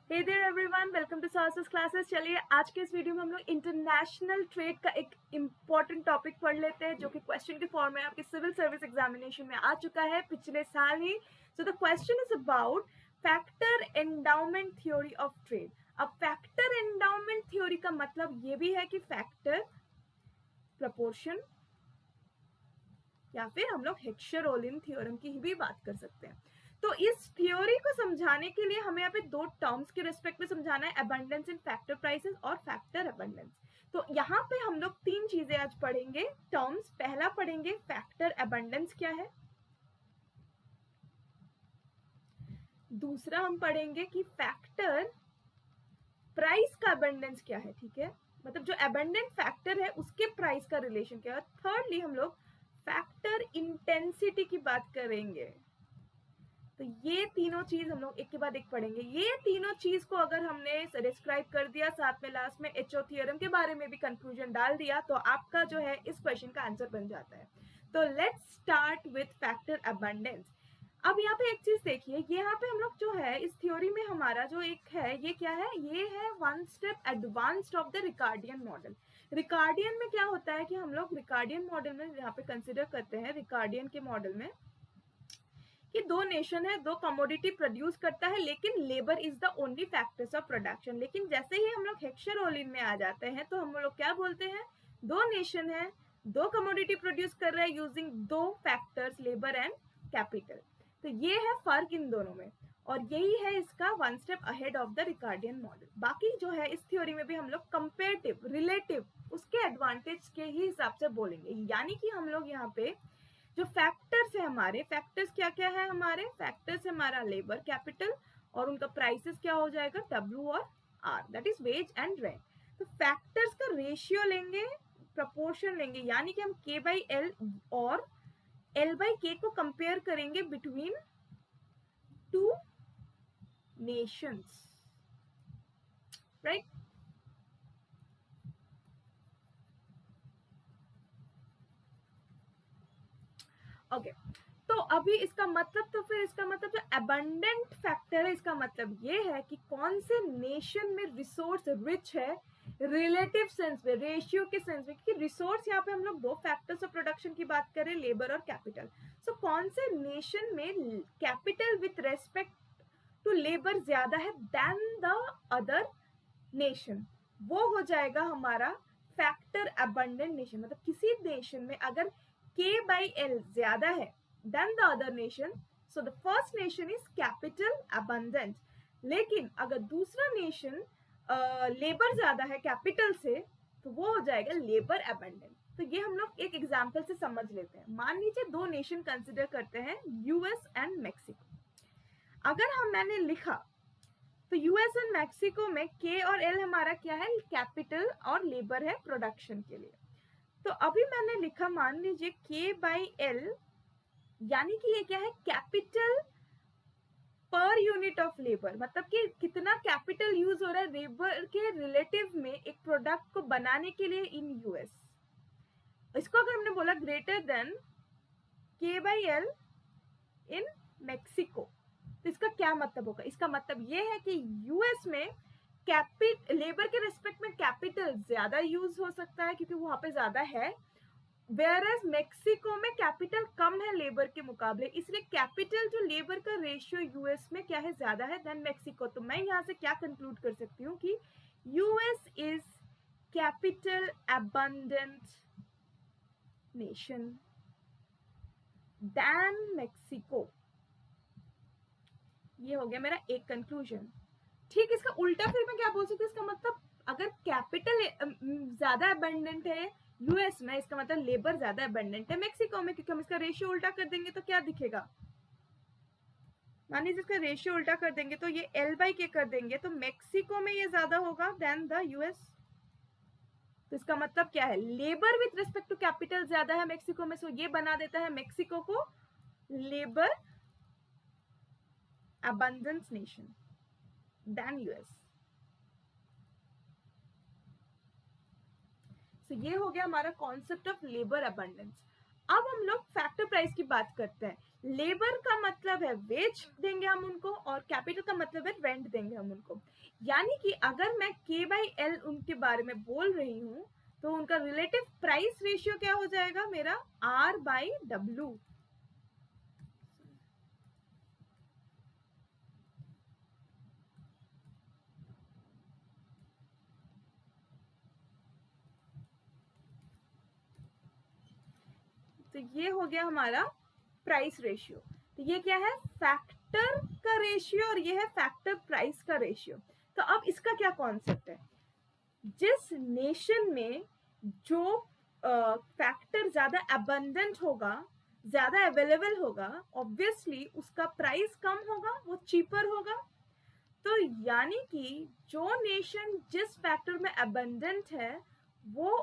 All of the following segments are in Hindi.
Hey there everyone, welcome to Sahas classes. चलिए आज के इस वीडियो में हम लोग इंटरनेशनल ट्रेड का एक इम्पॉर्टेंट टॉपिक पढ़ लेते हैं जो कि क्वेश्चन के फॉर्म में आपके सिविल सर्विस एग्जामिनेशन में आ चुका है पिछले साल ही। So the question is about factor endowment theory of trade. अब फैक्टर एंडाउमेंट थ्योरी का मतलब ये भी है कि फैक्टर, प्रपोर्शन या फिर हम लोग हेक्सर-ओलिन थ्योरम की भी बात कर सकते हैं। तो इस थ्योरी को समझाने के लिए हमें यहाँ पे दो टर्म्स के रिस्पेक्ट में समझाना है, अबंडेंस इन फैक्टर प्राइसेस और फैक्टर अबंडेंस। तो यहाँ पे हम लोग तीन चीजें आज पढ़ेंगे टर्म्स। पहला पढ़ेंगे फैक्टर अबंडेंस क्या है, दूसरा हम पढ़ेंगे कि फैक्टर प्राइस का अबंडेंस क्या है, ठीक है, मतलब जो अबंडेंट फैक्टर है उसके प्राइस का रिलेशन क्या है। थर्डली हम लोग फैक्टर इंटेंसिटी की बात करेंगे। तो ये तीनों चीज हम लोग एक के बाद एक पढ़ेंगे। ये तीनों चीज को अगर हमने डिस्क्राइब कर दिया, साथ में लास्ट में एचओ थ्योरम के बारे में भी कंक्लूजन डाल दिया, तो आपका जो है इस क्वेश्चन का आंसर बन जाता है। तो let's start with factor abundance. अब यहाँ पे एक चीज देखिए, यहाँ पे हम लोग जो है इस थ्योरी में हमारा जो एक है ये क्या है, ये है one step advanced of the Ricardian model. Ricardian में क्या होता है कि हम लोग रिकार्डियन मॉडल में यहाँ पे कंसिडर करते हैं, रिकार्डियन के मॉडल में कि दो नेशन है, दो कमोडिटी प्रोड्यूस करता है, लेकिन labour is the only factors of production. लेकिन जैसे ही हम लोग हेक्सर-ओलिन में आ जाते हैं तो हम लोग क्या बोलते हैं, दो नेशन है, दो कमोडिटी प्रोड्यूस कर रहे हैं यूजिंग दो फैक्टर्स, लेबर एंड कैपिटल। तो ये है फर्क इन दोनों में, और यही है इसका one step ahead of the Ricardian model. बाकी जो है इस थ्योरी में भी हम लोग कंपेरेटिव, रिलेटिव, उसके एडवांटेज के ही हिसाब से बोलेंगे। यानी कि हम लोग यहाँ पे जो फैक्टर्स है, हमारे फैक्टर्स क्या क्या है, हमारे फैक्टर्स है हमारा लेबर कैपिटल, और उनका प्राइसेस क्या हो जाएगा, डब्ल्यू और R, that is wage and rent. तो फैक्टर्स का रेशियो लेंगे, प्रपोर्शन लेंगे, यानी कि हम के बाई एल और एल बाई के को कंपेयर करेंगे between two nations, right. Okay, तो अभी इसका मतलब, तो फिर इसका मतलब जो अबंडेंट फैक्टर है, इसका मतलब ये है कि कौन से नेशन में रिसोर्स रिच है, रिलेटिव सेंस में, रेशियो के सेंस में, क्योंकि रिसोर्स यहाँ पे हम लोग दो फैक्टर्स ऑफ प्रोडक्शन की बात करें, लेबर और कैपिटल। सो कौन से नेशन में capital with respect to labour ज्यादा है देन द अदर नेशन, वो हो जाएगा हमारा फैक्टर अबंडेंट नेशन। मतलब किसी नेशन में अगर K by L ज्यादा है than the other nation, so the first nation is capital abundant। लेकिन अगर दूसरा नेशन लेबर ज्यादा है कैपिटल से, तो वो हो जाएगा लेबर अबंडेंट। तो ये हम लोग एक एग्जाम्पल से समझ लेते हैं। मान लीजिए दो नेशन कंसिडर करते हैं, यूएस एंड मैक्सिको। अगर मैंने लिखा तो यूएस एंड मैक्सिको में के और एल हमारा क्या है, कैपिटल और लेबर है प्रोडक्शन के लिए। तो अभी मैंने लिखा, मान लीजिए के बाई एल, यानी कि ये क्या है, capital per unit of labour, मतलब कि कितना कैपिटल यूज हो रहा है लेबर के रिलेटिव में एक प्रोडक्ट को बनाने के लिए इन यूएस। इसको अगर हमने बोला ग्रेटर देन के बाई एल इन मैक्सिको, तो इसका क्या मतलब होगा, इसका मतलब ये है कि यूएस में लेबर के रिस्पेक्ट में कैपिटल ज्यादा यूज हो सकता है क्योंकि वहां पे ज्यादा है, वेयरएज मैक्सिको में कैपिटल कम है लेबर के मुकाबले, इसलिए कैपिटल जो लेबर का रेशियो यूएस में क्या है, ज्यादा है देन मैक्सिको। तो मैं यहाँ से क्या कंक्लूड कर सकती हूँ कि US is capital abundant nation than Mexico. ये हो गया मेरा एक कंक्लूजन। ठीक, इसका उल्टा फिर मैं क्या बोल सकती हूँ, इसका मतलब अगर कैपिटल ज्यादा अबंडेंट है यूएस में, इसका मतलब लेबर ज्यादा अबंडेंट है मैक्सिको में, क्योंकि हम इसका रेशियो उल्टा कर देंगे तो क्या दिखेगा, मान लीजिए इसका रेशियो उल्टा कर देंगे तो ये एल बाई के कर देंगे, तो मैक्सिको में ये ज्यादा होगा देन द यूएस। तो इसका मतलब क्या है, labour with respect to capital ज्यादा है मैक्सिको में, सो ये बना देता है मैक्सिको को labour abundance nation than US. So, ये हो गया हमारा कॉन्सेप्ट ऑफ लेबर अबंडेंस। अब हम लोग फैक्टर प्राइस की बात करते हैं। लेबर का मतलब है वेज देंगे हम उनको, और कैपिटल का मतलब है रेंट देंगे हम उनको। यानी कि अगर मैं के बाई एल उनके बारे में बोल रही हूँ, तो उनका रिलेटिव प्राइस रेशियो क्या हो जाएगा मेरा, आर बाई डब्ल्यू। तो ये हो गया हमारा प्राइस रेशियो। तो ये क्या है, फैक्टर का रेशियो, और ये है फैक्टर प्राइस का रेशियो। तो अब इसका क्या कॉन्सेप्ट है, जिस नेशन में जो फैक्टर ज्यादा अबंडेंट होगा, ज्यादा अवेलेबल होगा, ऑब्वियसली उसका प्राइस कम होगा, वो चीपर होगा। तो यानी कि जो नेशन जिस फैक्टर में अबंडेंट है, वो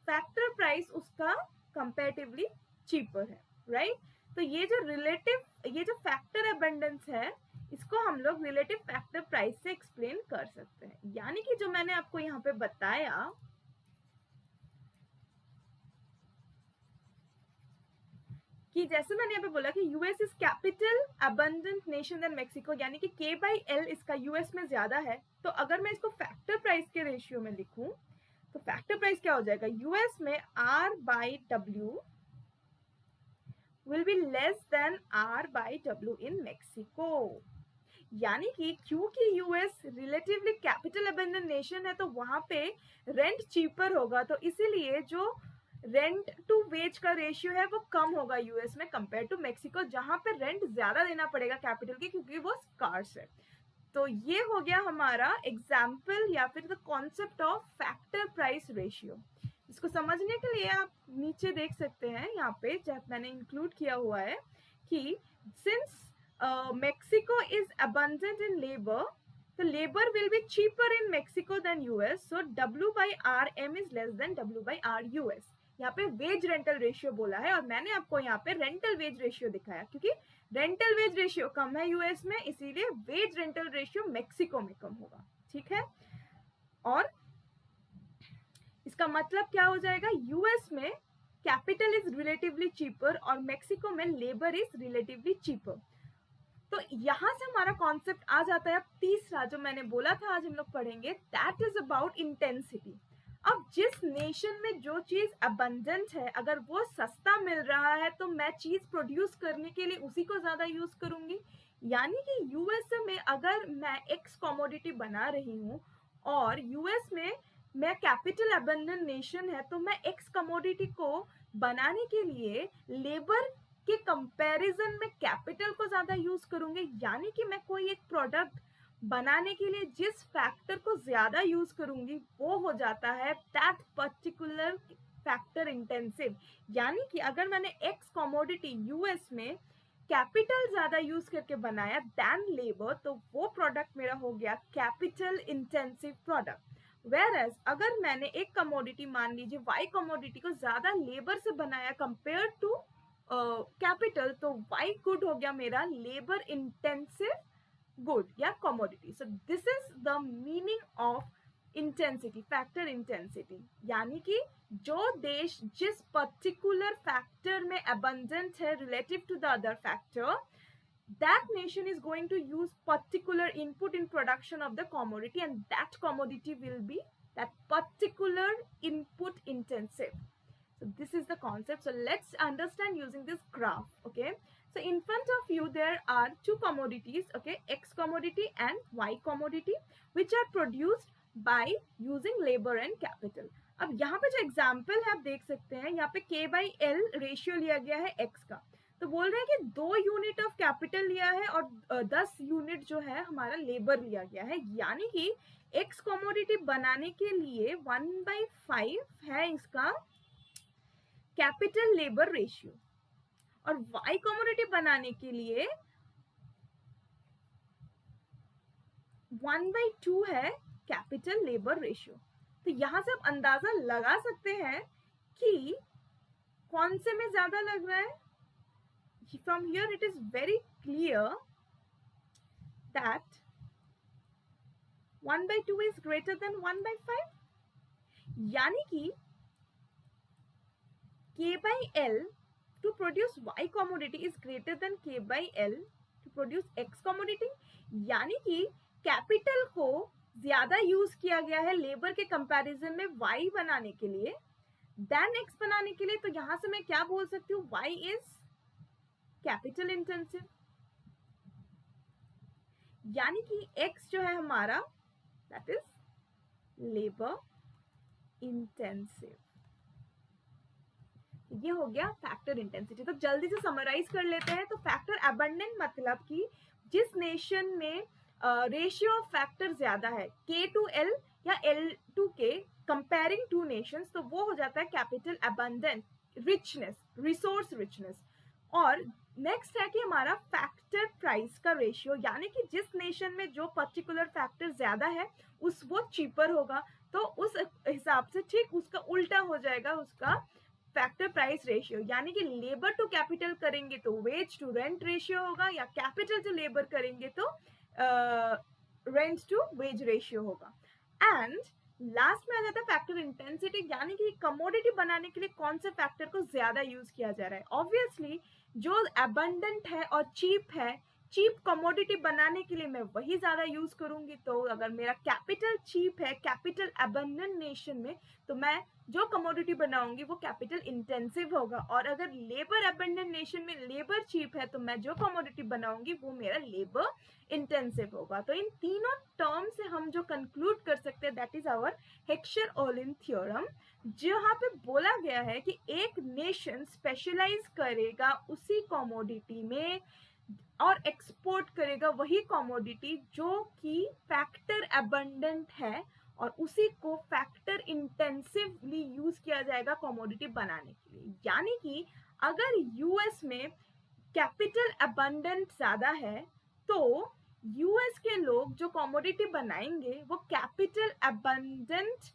फैक्टर प्राइस उसका कंपैरेटिवली चीपर है, राइट। तो ये जो रिलेटिव, ये जो फैक्टर अबंडेंस है, इसको हम लोग रिलेटिव फैक्टर प्राइस से एक्सप्लेन कर सकते हैं। यानी कि जो मैंने आपको यहाँ पे बताया कि जैसे मैंने यहाँ पे बोला कि US is capital abundant nation than Mexico, यानी कि के बाई एल इसका यूएस में ज्यादा है। तो अगर मैं इसको फैक्टर प्राइस के रेशियो में लिखूं, तो फैक्टर प्राइस क्या हो जाएगा, यूएस में R by W will be less than R by W in Mexico। यानी कि क्योंकि US relatively capital abundant nation है, तो वहां पे रेंट चीपर होगा, तो इसीलिए जो रेंट टू वेज का रेशियो है वो कम होगा यूएस में कंपेयर टू मेक्सिको, जहां पे रेंट ज्यादा देना पड़ेगा कैपिटल के, क्योंकि वो स्कार्स है। तो ये हो गया हमारा एग्जाम्पल या फिर the concept of factor price ratio. इसको समझने के लिए आप नीचे देख सकते हैं, यहाँ पे जब मैंने इंक्लूड किया हुआ है कि since Mexico is abundant in labor, the labor will be cheaper in Mexico than US, so W by RM is less than W by R US। यहाँ पे वेज रेंटल रेशियो बोला है, और मैंने आपको यहाँ पे रेंटल वेज रेशियो दिखाया, क्योंकि रेंटल वेज रेशियो कम है यूएस में, इसीलिए वेज रेंटल रेशियो मेक्सिको में कम होगा, ठीक है। और इसका मतलब क्या हो जाएगा, यूएस में कैपिटल इज रिलेटिवली चीपर और मेक्सिको में लेबर इज रिलेटिवली चीपर। तो यहां से हमारा कॉन्सेप्ट आ जाता है अब तीसरा, जो मैंने बोला था आज हम लोग पढ़ेंगे, दैट इज अबाउट इंटेंसिटी। अब जिस नेशन में जो चीज अबंडेंट है, अगर वो सस्ता मिल रहा है, तो मैं चीज प्रोड्यूस करने के लिए उसी को ज्यादा यूज करूंगी। यानी कि यूएस में अगर मैं एक्स कमोडिटी बना रही हूँ, और यूएस में मैं कैपिटल अबंडेंट नेशन है, तो मैं एक्स कमोडिटी को बनाने के लिए लेबर के कंपैरिजन में कैपिटल को ज्यादा यूज करूंगी। यानी कि मैं कोई एक प्रोडक्ट बनाने के लिए जिस फैक्टर को ज्यादा यूज करूंगी, वो हो जाता है दैट पर्टिकुलर फैक्टर इंटेंसिव। यानी कि अगर मैंने एक्स कमोडिटी यूएस में कैपिटल ज्यादा यूज करके बनाया दैन लेबर, तो वो प्रोडक्ट मेरा हो गया कैपिटल इंटेंसिव प्रोडक्ट। वेरएज अगर मैंने एक कमोडिटी, मान लीजिए वाई कमोडिटी को ज्यादा लेबर से बनाया कंपेयर टू कैपिटल, तो वाई गुड हो गया मेरा लेबर इंटेंसिव गुड या commodity. So this is the meaning of intensity, factor intensity. यानी कि जो देश जिस पर्टिकुलर फैक्टर में अबंडेंट है relative to the other factor, that nation is going to use particular input in production of the commodity, and that commodity will be that particular input intensive. So this is the concept. So let's understand using this graph. Okay, so in front of you there are two commodities, okay, X commodity and Y commodity, which are produced by using labor and capital. अब यहाँ पे जो एग्जाम्पल है आप देख सकते हैं, यहाँ पे K by L रेशियो लिया गया है X का। तो बोल रहे हैं कि 2 यूनिट ऑफ कैपिटल लिया है और 10 यूनिट जो है हमारा लेबर लिया गया है। यानी कि X कमोडिटी बनाने के लिए 1/5 है इसका कैपिटल लेबर रेशियो, और वाई कमोडिटी बनाने के लिए 1/2 है कैपिटल लेबर रेशियो। तो यहां से आप अंदाजा लगा सकते हैं कि कौन से में ज्यादा लग रहा है। From here it is very clear that 1/2 is greater than 1/5। यानी कि K by L to produce y commodity is greater than k by l to produce x commodity, यानी कि कैपिटल को ज्यादा यूज किया गया है लेबर के कंपैरिजन में y बनाने के लिए देन x बनाने के लिए, तो यहां से मैं क्या बोल सकती हूँ, y इज कैपिटल इंटेंसिव, यानी कि x जो है हमारा दैट इज लेबर इंटेंसिव। ये हो गया फैक्टर इंटेंसिटी। तो जल्दी से समराइज कर लेते हैं। तो फैक्टर अबंडेंट मतलब कि जिस नेशन में रेशियो ऑफ फैक्टर ज्यादा है k टू l या l to k comparing two nations, तो वो हो जाता है capital abundant, richness, resource richness. और नेक्स्ट है कि हमारा फैक्टर प्राइस का रेशियो, यानी कि जिस नेशन में जो पर्टिकुलर फैक्टर ज्यादा है उस वो चीपर होगा, तो उस हिसाब से ठीक उसका उल्टा हो जाएगा उसका फैक्टर प्राइस रेशियो, यानी कि लेबर टू कैपिटल करेंगे तो वेज टू रेंट रेशियो होगा, या कैपिटल टू लेबर करेंगे तो रेंट टू वेज रेशियो होगा। एंड लास्ट में आ जाता है फैक्टर इंटेंसिटी, यानी कि कमोडिटी बनाने के लिए कौन से फैक्टर को ज्यादा यूज किया जा रहा है। ऑब्वियसली जो अबंडेंट है और चीप है, चीप कमोडिटी बनाने के लिए मैं वही ज्यादा यूज करूंगी। तो अगर मेरा कैपिटल चीप है कैपिटल अबंडेंट नेशन में, तो मैं जो कमोडिटी बनाऊंगी वो कैपिटल इंटेंसिव होगा। और अगर लेबर अबंडेंट नेशन में लेबर चीप है तो मैं जो कमोडिटी बनाऊंगी वो मेरा लेबर इंटेंसिव होगा। तो इन तीनों टर्म से हम जो कंक्लूड कर सकते हैं दैट इज आवर हेक्सचर-ओलिन थ्योरम, जहाँ पे बोला गया है कि एक नेशन स्पेशलाइज करेगा उसी कमोडिटी में और एक्सपोर्ट करेगा वही कमोडिटी जो कि फैक्टर अबंडेंट है, और उसी को फैक्टर इंटेंसिवली यूज किया जाएगा कमोडिटी बनाने के लिए। यानी कि अगर यूएस में कैपिटल अबंडेंट ज्यादा है तो यूएस के लोग जो कमोडिटी बनाएंगे वो कैपिटल अबंडेंट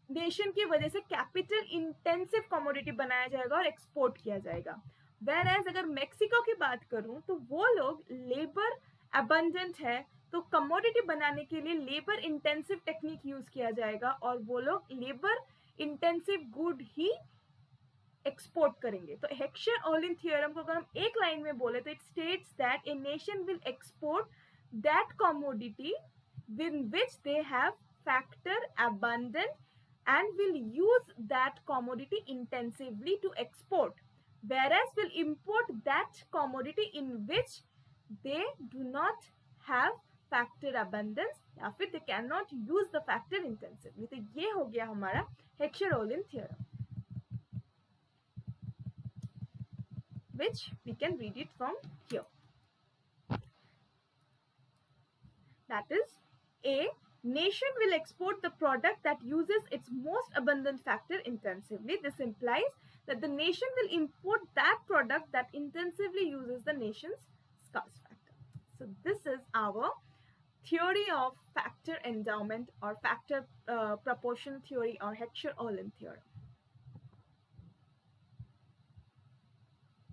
नेशन की वजह से कैपिटल इंटेंसिव कमोडिटी बनाया जाएगा और एक्सपोर्ट किया जाएगा। वेर एज अगर मेक्सिको की बात करूं तो वो लोग लेबर अबंडेंट है तो कमोडिटी बनाने के लिए लेबर इंटेंसिव टेक्निक यूज किया जाएगा और वो लोग लेबर इंटेंसिव गुड ही एक्सपोर्ट करेंगे। तो हेक्सचर-ओलिन थ्योरम को अगर हम एक लाइन में बोले तो it states that a nation will export that commodity win which they have factor abundant and will use that commodity intensively to export, whereas will import that commodity in which they do not have factor abundance या फिर they cannot use the factor intensively। तो ये हो गया हमारा हेक्सचर-ओलिन theorem, which we can read it from here. That is, a nation will export the product that uses its most abundant factor intensively. This implies that the nation will import that product that intensively uses the nation's scarce factor. So this is our theory of factor endowment or factor proportion theory or Heckscher-Ohlin theorem.